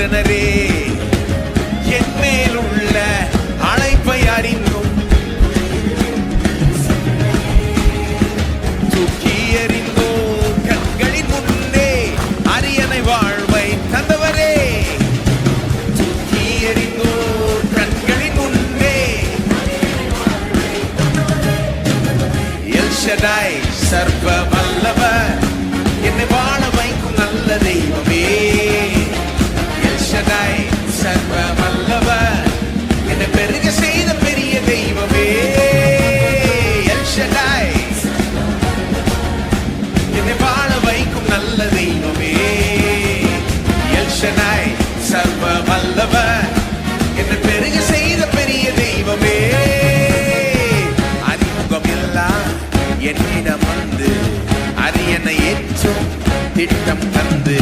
பூரணரே, என் மேலுள்ள அழைப்பை அறிந்தும் தூக்கி எறிந்தோ கண்களின் முன்னே அரியணை வாழ்வை தந்தவரே, தூக்கி எறிந்தோ கண்களின் முன்னே எல் ஷடாய் சர்வ வல்லவர், என்னை வாழ வைக்கும் நல்ல தெய்வமே. எல் ஷடாய் சர்வ வல்லவர், என்னை பெருக செய்த பெரிய தெய்வமே. எல் ஷடாய் என்னை வாழ வைக்கும் நல்ல தெய்வமே. எல் ஷடாய் சர்வ வல்லவர், என்னை பெருக செய்த பெரிய தெய்வமே. அறிமுகம் எல்லாம் என்னிடம் வந்து அரியணை ஏற்றும் திட்டம் தந்து